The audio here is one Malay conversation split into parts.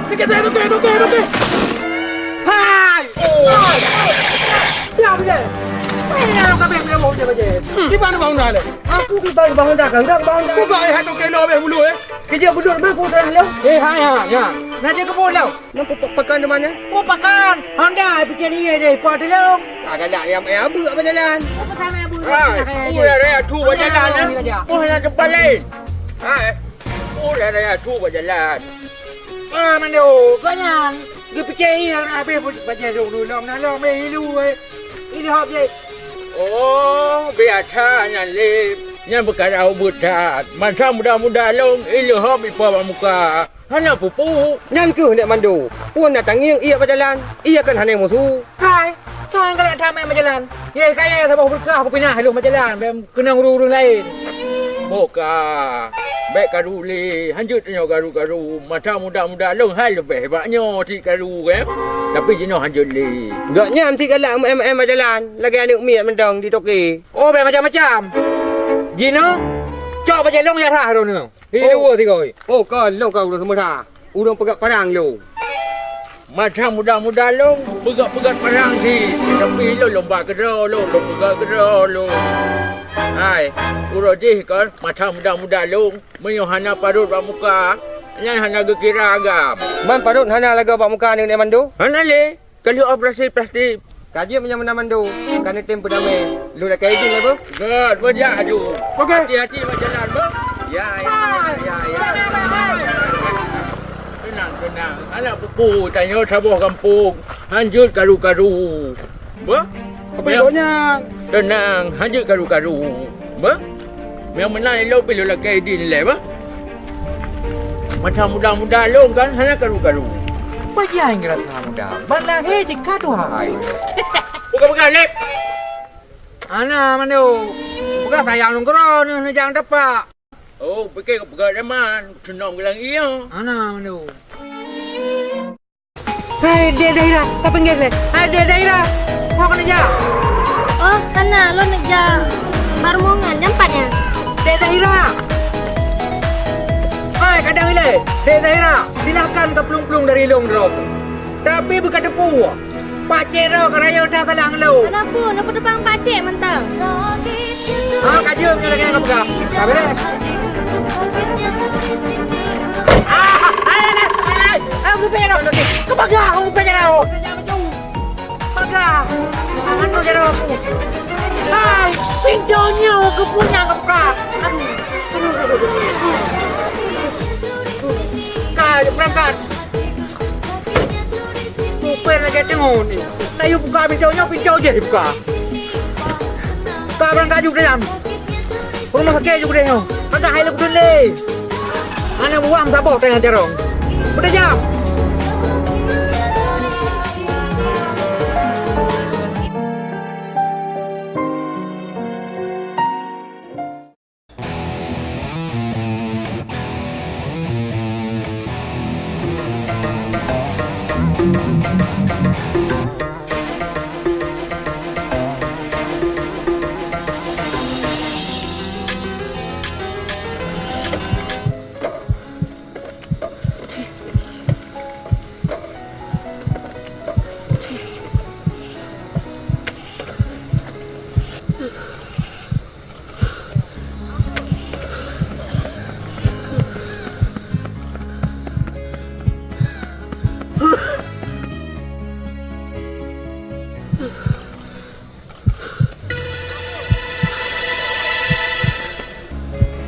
Sikit saya okey. Hai. Oh. Siap je. Mana nak kabeh bila mau je baje. Di mana bangun dah le? Aku pergi bangun dah kang, dah bangun dah. Ku bagi hatu kilo be bulu Kerja berdua mana aku dah lo. ya. Nak je ke bolau. Nak pekan di mana? Oh pakan. Honda bikin ni deh. Pot dulu. Tak galak yang abu apa jalan. Oh pakan abu. Hai, dah tu berjalan dah. Oh, nak cepat lain. Hai. Dah tu berjalan. Mando, kau yang dia fikir yang habis baca dulu nak mai lu ini hop je. Oh, biasa nyali. Yang perkara budak. Masa muda-muda long, ilu hop ipa muka. Hanya pupu. Nyan ke hendak mandu. Pun nak tanging ia berjalan. Ia kan hanya musuh. Hai, jangan kalau ada main berjalan. Ya, kaya sabah berkah berpindah lu berjalan. Kena urus lain. Moka. Baik karuli, hanjut nyo garu-garu. Masa muda-muda long hai lebih hebatnya ti garu kan. Tapi jenuh hanjut li. Gak nyam si galak berjalan. Lagi anak miat mendang di toki. Oh, macam-macam. Jino, cok baca long ya rah tu. Ini dua tiga. Oh, kalau kau dah semua dah. Udang pegat parang lo. Masa muda-muda long, pegat-pegat perang si. Tapi lo lomba kedua lo, pegat kedua lo. Hai, uroji kan masa muda-muda long, menyuhana parut muka. Yang hana gekira agam. Man parut hana laga bak muka ni mandu. Hana le, kalau operasi plastik. Kaji punya mana mandu. Kerana tempo damai. Lu dah kaya din apa? Gad, berjak adu. Okey. Hati-hati berjalan, bang. Ya. Tenang. Anak pupu tanya sabuh kampung. Hanjut karu-karu. Bah? Apa idoknya? Tenang, hanjut karu-karu. Bah? Yang menang elok pilih lelaki din le, bah? Macam muda-muda long kan, hanya karu-karu. Baca yang rasa muda. Balah jika tu hai. Bukan-bukan, lep. Ana mando. Bukan sayang long kero ni jangan dapat. Oh, fikir bukan zaman. Senang bilang iya. Ana mando. Hai, dia daerah. Tak pinggir le. Hai, dia daerah. Kau kena ja. Oh, kana lo ngeja barmongan jampatnya. Dia daerah. Hai, kadang ile. Dia daerah. Silakan ke pelung-pelung dari long drop. Tapi bukan tepu. Pak Cero keraya dah talang lo. Kenapa? Nak depan pacik mentang. Kajum punya lagi nak pegang. Tak beres. Aku pergi. Kau pegang. Aku pergi dah. Pegang. Anu jadi aku. Hai, pintunya aku punya kau pegang. Kau berangkat. Bukan lagi tengok ni. Nak you buka pintu je dibuka. Kau berangkat juga dalam. Rumah sakit juga dia. Agak hai lepas dulu. Anak buang sabuk tengah terong. Udah jam.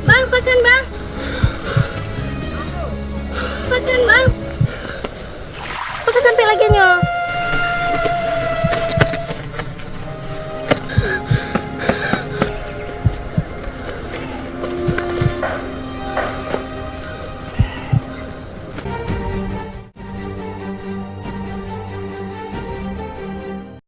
Bang, pesan bang. Pesan bang. Pesan sampai lagi nyo.